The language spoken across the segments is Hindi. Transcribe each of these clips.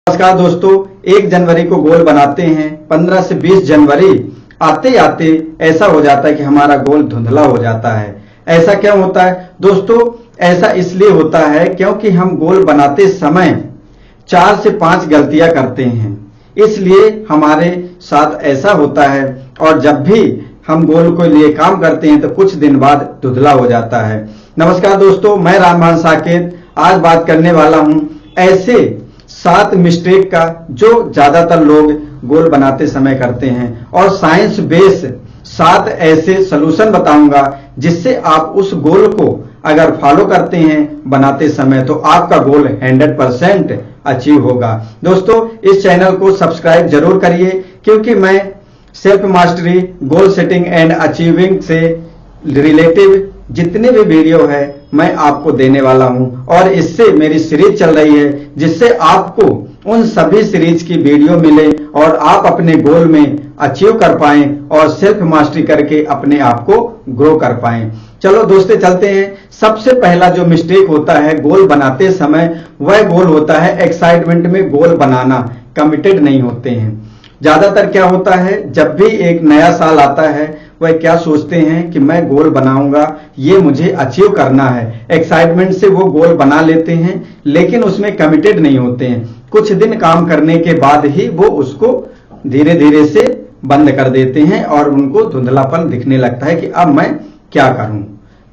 नमस्कार दोस्तों, 1 जनवरी को गोल बनाते हैं। 15 से 20 जनवरी आते आते ऐसा हो जाता है कि हमारा गोल धुंधला हो जाता है। ऐसा क्यों होता है दोस्तों? ऐसा इसलिए होता है क्योंकि हम गोल बनाते समय 4 से 5 गलतियां करते हैं, इसलिए हमारे साथ ऐसा होता है। और जब भी हम गोल को लिए काम करते हैं तो कुछ दिन बाद धुंधला हो जाता है। नमस्कार दोस्तों, मैं रामभान साकेत आज बात करने वाला हूं ऐसे 7 मिस्टेक का जो ज्यादातर लोग गोल बनाते समय करते हैं, और साइंस बेस 7 ऐसे सलूशन बताऊंगा जिससे आप उस गोल को अगर फॉलो करते हैं बनाते समय तो आपका गोल 100% अचीव होगा। दोस्तों, इस चैनल को सब्सक्राइब जरूर करिए क्योंकि मैं self mastery, goal setting and achieving से रिलेटिव जितने भी वीडियो है मैं आपको देने वाला हूं, और इससे मेरी सीरीज चल रही है जिससे आपको उन सभी सीरीज की वीडियो मिले और आप अपने गोल में अचीव कर पाएं और सेल्फ मास्टरी करके अपने आप को ग्रो कर पाएं। चलो दोस्तों चलते हैं। सबसे पहला जो मिस्टेक होता है गोल बनाते समय वह गोल होता है एक्साइटमेंट में गोल बनाना, कमिटेड नहीं होते हैं। ज्यादातर क्या होता है, जब भी एक नया साल आता है वह क्या सोचते हैं कि मैं गोल बनाऊंगा, ये मुझे अचीव करना है। एक्साइटमेंट से वो गोल बना लेते हैं लेकिन उसमें कमिटेड नहीं होते हैं। कुछ दिन काम करने के बाद ही वो उसको धीरे धीरे से बंद कर देते हैं और उनको धुंधलापन दिखने लगता है कि अब मैं क्या करूं।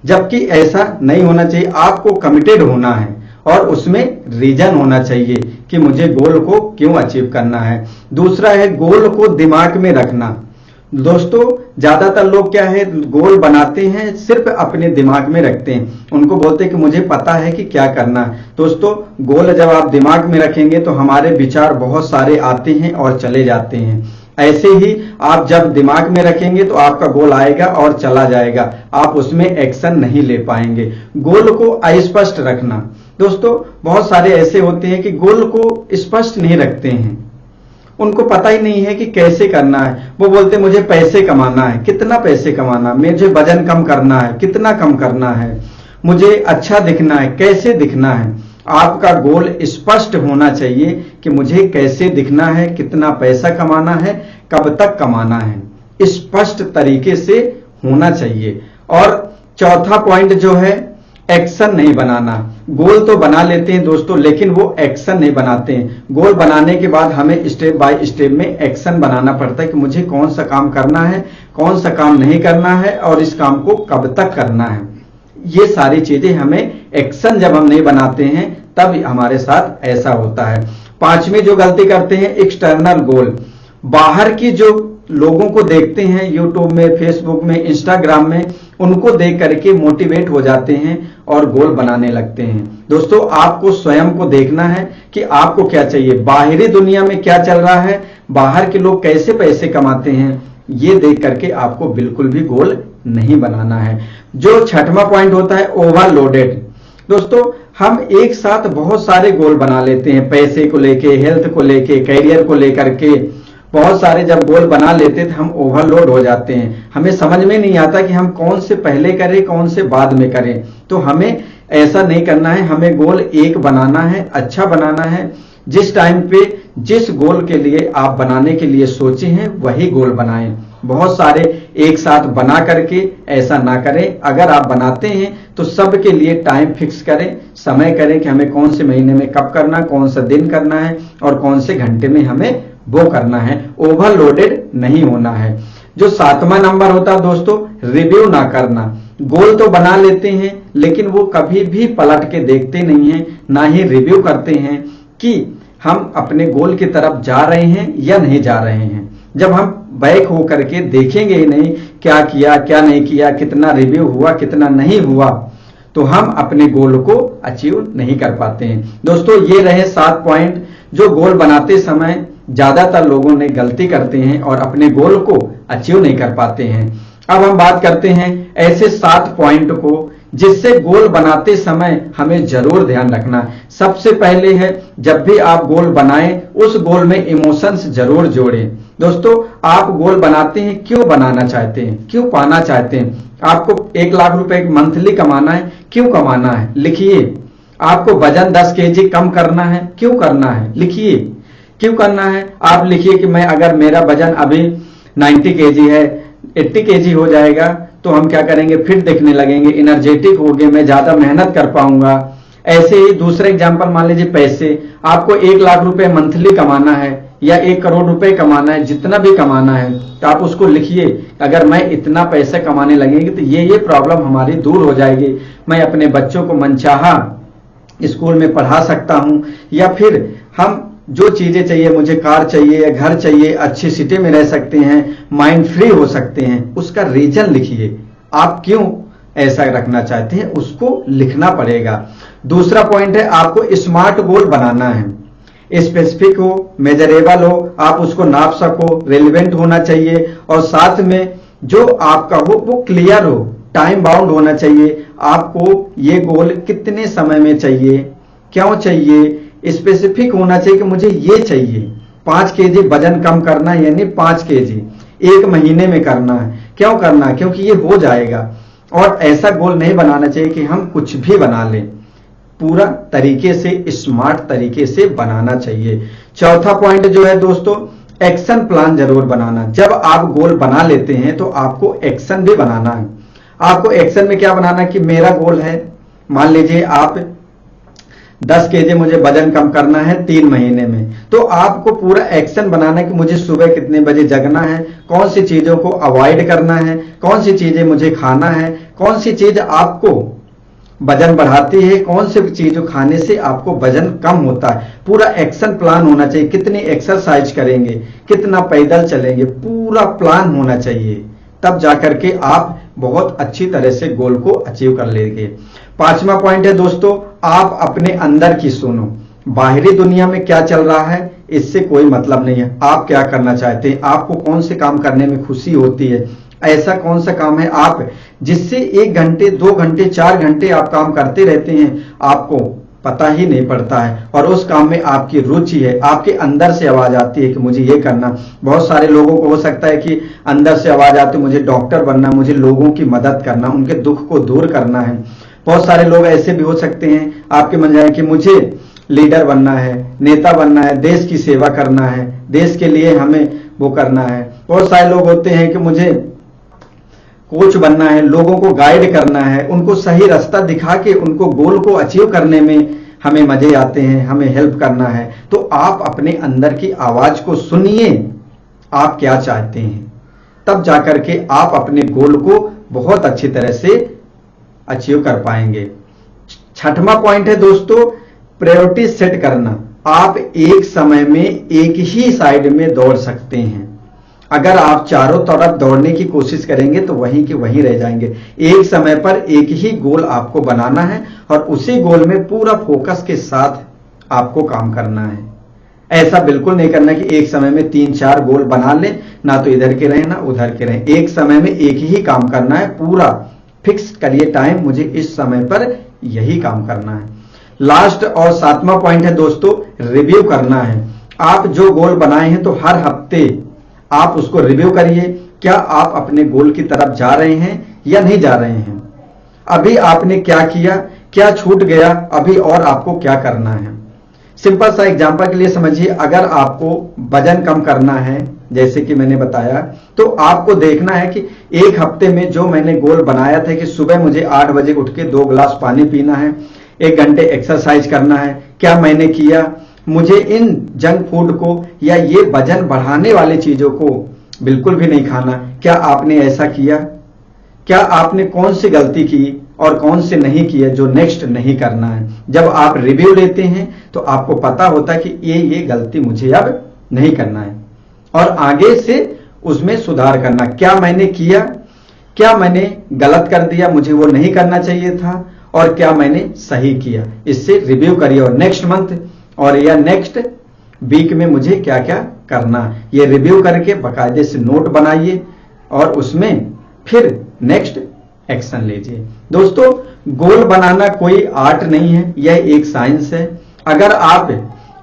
जबकि ऐसा नहीं होना चाहिए, आपको कमिटेड होना है और उसमें रीजन होना चाहिए कि मुझे गोल को क्यों अचीव करना है। दूसरा है गोल को दिमाग में रखना। दोस्तों, ज्यादातर लोग क्या है, गोल बनाते हैं सिर्फ अपने दिमाग में रखते हैं, उनको बोलते हैं कि मुझे पता है कि क्या करना है। दोस्तों, गोल जब आप दिमाग में रखेंगे तो हमारे विचार बहुत सारे आते हैं और चले जाते हैं। ऐसे ही आप जब दिमाग में रखेंगे तो आपका गोल आएगा और चला जाएगा, आप उसमें एक्शन नहीं ले पाएंगे। गोल को अस्पष्ट रखना। दोस्तों, बहुत सारे ऐसे होते हैं कि गोल को स्पष्ट नहीं रखते हैं, उनको पता ही नहीं है कि कैसे करना है। वो बोलते मुझे पैसे कमाना है, कितना पैसे कमाना, मुझे वजन कम करना है, कितना कम करना है, मुझे अच्छा दिखना है, कैसे दिखना है। आपका गोल स्पष्ट होना चाहिए कि मुझे कैसे दिखना है, कितना पैसा कमाना है, कब तक कमाना है, स्पष्ट तरीके से होना चाहिए। और चौथा पॉइंट जो है, एक्शन नहीं बनाना। गोल तो बना लेते हैं दोस्तों लेकिन वो एक्शन नहीं बनाते हैं। गोल बनाने के बाद हमें स्टेप बाय स्टेप में एक्शन बनाना पड़ता है कि मुझे कौन सा काम करना है, कौन सा काम नहीं करना है और इस काम को कब तक करना है। ये सारी चीजें हमें एक्शन जब हम नहीं बनाते हैं तब हमारे साथ ऐसा होता है। 5वीं जो गलती करते हैं, एक्सटर्नल गोल। बाहर की जो लोगों को देखते हैं यूट्यूब में, फेसबुक में, इंस्टाग्राम में, उनको देख करके मोटिवेट हो जाते हैं और गोल बनाने लगते हैं। दोस्तों, आपको स्वयं को देखना है कि आपको क्या चाहिए, बाहरी दुनिया में क्या चल रहा है, बाहर के लोग कैसे पैसे कमाते हैं, ये देख करके आपको बिल्कुल भी गोल नहीं बनाना है। जो 6वां पॉइंट होता है, ओवरलोडेड। दोस्तों, हम एक साथ बहुत सारे गोल बना लेते हैं, पैसे को लेके, हेल्थ को लेके, कैरियर को लेकर के बहुत सारे जब गोल बना लेते हैं तो हम ओवरलोड हो जाते हैं। हमें समझ में नहीं आता कि हम कौन से पहले करें, कौन से बाद में करें। तो हमें ऐसा नहीं करना है, हमें गोल एक बनाना है, अच्छा बनाना है। जिस टाइम पे जिस गोल के लिए आप बनाने के लिए सोचे हैं वही गोल बनाएं। बहुत सारे एक साथ बना करके ऐसा ना करें। अगर आप बनाते हैं तो सबके लिए टाइम फिक्स करें, समय करें कि हमें कौन से महीने में कब करना, कौन सा दिन करना है और कौन से घंटे में हमें वो करना है। ओवरलोडेड नहीं होना है। जो 7वां नंबर होता है दोस्तों, रिव्यू ना करना। गोल तो बना लेते हैं लेकिन वो कभी भी पलट के देखते नहीं हैं, ना ही रिव्यू करते हैं कि हम अपने गोल की तरफ जा रहे हैं या नहीं जा रहे हैं। जब हम बैक हो करके देखेंगे ही नहीं क्या किया, क्या नहीं किया, कितना रिव्यू हुआ, कितना नहीं हुआ, तो हम अपने गोल को अचीव नहीं कर पाते हैं। दोस्तों, ये रहे 7 पॉइंट जो गोल बनाते समय ज्यादातर लोगों ने गलती करते हैं और अपने गोल को अचीव नहीं कर पाते हैं। अब हम बात करते हैं ऐसे 7 पॉइंट को जिससे गोल बनाते समय हमें जरूर ध्यान रखना। सबसे पहले है, जब भी आप गोल बनाएं उस गोल में इमोशंस जरूर जोड़ें। दोस्तों, आप गोल बनाते हैं, क्यों बनाना चाहते हैं, क्यों पाना चाहते हैं? आपको 1 लाख रुपए मंथली कमाना है, क्यों कमाना है, लिखिए। आपको वजन 10 kg कम करना है, क्यों करना है, लिखिए। क्यों करना है? आप लिखिए कि मैं अगर मेरा वजन अभी 90 केजी है, 80 केजी हो जाएगा तो हम क्या करेंगे, फिट दिखने लगेंगे, एनर्जेटिक हो गए, मैं ज्यादा मेहनत कर पाऊंगा। ऐसे ही दूसरा एग्जांपल मान लीजिए पैसे, आपको 1 लाख रुपए मंथली कमाना है या 1 करोड़ रुपए कमाना है, जितना भी कमाना है तो आप उसको लिखिए, अगर मैं इतना पैसा कमाने लगेंगे तो ये प्रॉब्लम हमारी दूर हो जाएगी, मैं अपने बच्चों को मनचाहा स्कूल में पढ़ा सकता हूं, या फिर हम जो चीजें चाहिए, मुझे कार चाहिए या घर चाहिए, अच्छी सिटी में रह सकते हैं, माइंड फ्री हो सकते हैं, उसका रीजन लिखिए, आप क्यों ऐसा रखना चाहते हैं उसको लिखना पड़ेगा। दूसरा पॉइंट है, आपको स्मार्ट गोल बनाना है, स्पेसिफिक हो, मेजरेबल हो, आप उसको नाप सको, रेलिवेंट होना चाहिए, और साथ में जो आपका हो वो क्लियर हो, टाइम बाउंड होना चाहिए, आपको ये गोल कितने समय में चाहिए, क्यों चाहिए, स्पेसिफिक होना चाहिए कि मुझे ये चाहिए, 5 केजी वजन कम करना है, यानी 5 केजी 1 महीने में करना है। क्यों करना है? क्योंकि ये हो जाएगा। और ऐसा गोल नहीं बनाना चाहिए कि हम कुछ भी बना लें, पूरा तरीके से, स्मार्ट तरीके से बनाना चाहिए। चौथा पॉइंट जो है दोस्तों, एक्शन प्लान जरूर बनाना। जब आप गोल बना लेते हैं तो आपको एक्शन भी बनाना है। आपको एक्शन में क्या बनाना है कि मेरा गोल है, मान लीजिए आप 10 केजी मुझे वजन कम करना है 3 महीने में, तो आपको पूरा एक्शन बनाना है कि मुझे सुबह कितने बजे जगना है, कौन सी चीजों को अवॉइड करना है, कौन सी चीजें मुझे खाना है, कौन सी चीज आपको वजन बढ़ाती है, कौन सी चीज खाने से आपको वजन कम होता है। पूरा एक्शन प्लान होना चाहिए, कितनी एक्सरसाइज करेंगे, कितना पैदल चलेंगे, पूरा प्लान होना चाहिए, तब जाकर के आप बहुत अच्छी तरह से गोल को अचीव कर लेंगे। 5वां पॉइंट है दोस्तों, आप अपने अंदर की सुनो, बाहरी दुनिया में क्या चल रहा है इससे कोई मतलब नहीं है, आप क्या करना चाहते हैं, आपको कौन से काम करने में खुशी होती है, ऐसा कौन सा काम है आप जिससे 1 घंटे 2 घंटे 4 घंटे आप काम करते रहते हैं, आपको पता ही नहीं पड़ता है, और उस काम में आपकी रुचि है, आपके अंदर से आवाज आती है कि मुझे ये करना। बहुत सारे लोगों को हो सकता है कि अंदर से आवाज आती है मुझे डॉक्टर बनना, मुझे लोगों की मदद करना, उनके दुख को दूर करना है। बहुत सारे लोग ऐसे भी हो सकते हैं आपके मन जाए कि मुझे लीडर बनना है, नेता बनना है, देश की सेवा करना है, देश के लिए हमें वो करना है। बहुत सारे लोग होते हैं कि मुझे कोच बनना है, लोगों को गाइड करना है, उनको सही रास्ता दिखा के उनको गोल को अचीव करने में हमें मजे आते हैं, हमें हेल्प करना है। तो आप अपने अंदर की आवाज को सुनिए, आप क्या चाहते हैं, तब जाकर के आप अपने गोल को बहुत अच्छी तरह से अचीव कर पाएंगे। 6वां पॉइंट है दोस्तों, प्रायोरिटी सेट करना। आप एक समय में एक ही साइड में दौड़ सकते हैं, अगर आप चारों तरफ दौड़ने की कोशिश करेंगे तो वहीं के वहीं रह जाएंगे। एक समय पर एक ही गोल आपको बनाना है और उसी गोल में पूरा फोकस के साथ आपको काम करना है। ऐसा बिल्कुल नहीं करना कि एक समय में 3-4 गोल बना लें, ना तो इधर के रहें ना उधर के रहें। एक समय में एक ही काम करना है, पूरा फिक्स करिए टाइम, मुझे इस समय पर यही काम करना है। लास्ट और 7वां पॉइंट है दोस्तों, रिव्यू करना है। आप जो गोल बनाए हैं तो हर हफ्ते आप उसको रिव्यू करिए, क्या आप अपने गोल की तरफ जा रहे हैं या नहीं जा रहे हैं, अभी आपने क्या किया, क्या छूट गया, अभी और आपको क्या करना है। सिंपल सा एग्जांपल के लिए समझिए, अगर आपको वजन कम करना है जैसे कि मैंने बताया, तो आपको देखना है कि एक हफ्ते में जो मैंने गोल बनाया था कि सुबह मुझे 8 बजे उठ के 2 गिलास पानी पीना है, 1 घंटे एक्सरसाइज करना है, क्या मैंने किया, मुझे इन जंक फूड को या ये वजन बढ़ाने वाली चीजों को बिल्कुल भी नहीं खाना, क्या आपने ऐसा किया, क्या आपने कौन सी गलती की और कौन से नहीं किया जो नेक्स्ट नहीं करना है। जब आप रिव्यू लेते हैं तो आपको पता होता है कि ये गलती मुझे अब नहीं करना है और आगे से उसमें सुधार करना, क्या मैंने किया, क्या मैंने गलत कर दिया, मुझे वो नहीं करना चाहिए था, और क्या मैंने सही किया। इससे रिव्यू करिए और नेक्स्ट मंथ और या नेक्स्ट वीक में मुझे क्या क्या करना, ये रिव्यू करके बाकायदे से नोट बनाइए और उसमें फिर नेक्स्ट एक्शन लीजिए। दोस्तों, गोल बनाना कोई आर्ट नहीं है, यह एक साइंस है। अगर आप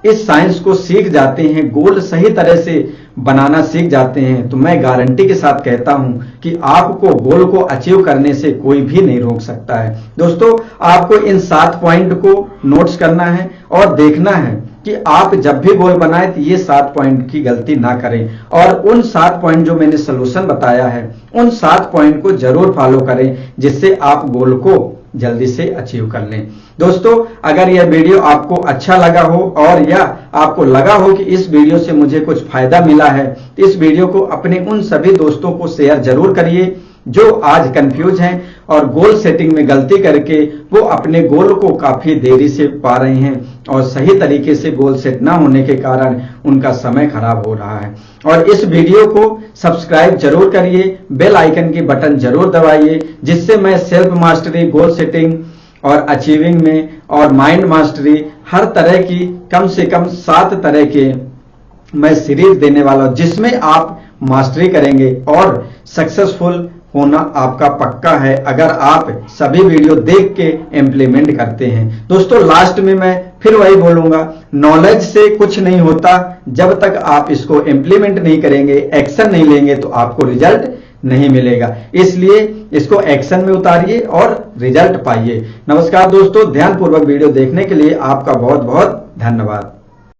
इस साइंस को सीख जाते हैं, गोल सही तरह से बनाना सीख जाते हैं, तो मैं गारंटी के साथ कहता हूं कि आपको गोल को अचीव करने से कोई भी नहीं रोक सकता है। दोस्तों, आपको इन 7 पॉइंट को नोट्स करना है और देखना है कि आप जब भी गोल बनाए तो ये 7 पॉइंट की गलती ना करें, और उन 7 पॉइंट जो मैंने सोल्यूशन बताया है उन 7 पॉइंट को जरूर फॉलो करें, जिससे आप गोल को जल्दी से अचीव कर लें। दोस्तों, अगर यह वीडियो आपको अच्छा लगा हो और या आपको लगा हो कि इस वीडियो से मुझे कुछ फायदा मिला है, तो इस वीडियो को अपने उन सभी दोस्तों को शेयर जरूर करिए जो आज कंफ्यूज हैं और गोल सेटिंग में गलती करके वो अपने गोल को काफी देरी से पा रहे हैं और सही तरीके से गोल सेट ना होने के कारण उनका समय खराब हो रहा है। और इस वीडियो को सब्सक्राइब जरूर करिए, बेल आइकन की बटन जरूर दबाइए, जिससे मैं सेल्फ मास्टरी, गोल सेटिंग और अचीविंग में और माइंड मास्टरी हर तरह की कम से कम 7 तरह के मैं सीरीज देने वाला हूं, जिसमें आप मास्टरी करेंगे और सक्सेसफुल होना आपका पक्का है अगर आप सभी वीडियो देख के इम्प्लीमेंट करते हैं। दोस्तों, लास्ट में मैं फिर वही बोलूंगा, नॉलेज से कुछ नहीं होता, जब तक आप इसको इम्प्लीमेंट नहीं करेंगे, एक्शन नहीं लेंगे तो आपको रिजल्ट नहीं मिलेगा। इसलिए इसको एक्शन में उतारिए और रिजल्ट पाइए। नमस्कार दोस्तों, ध्यानपूर्वक वीडियो देखने के लिए आपका बहुत बहुत धन्यवाद।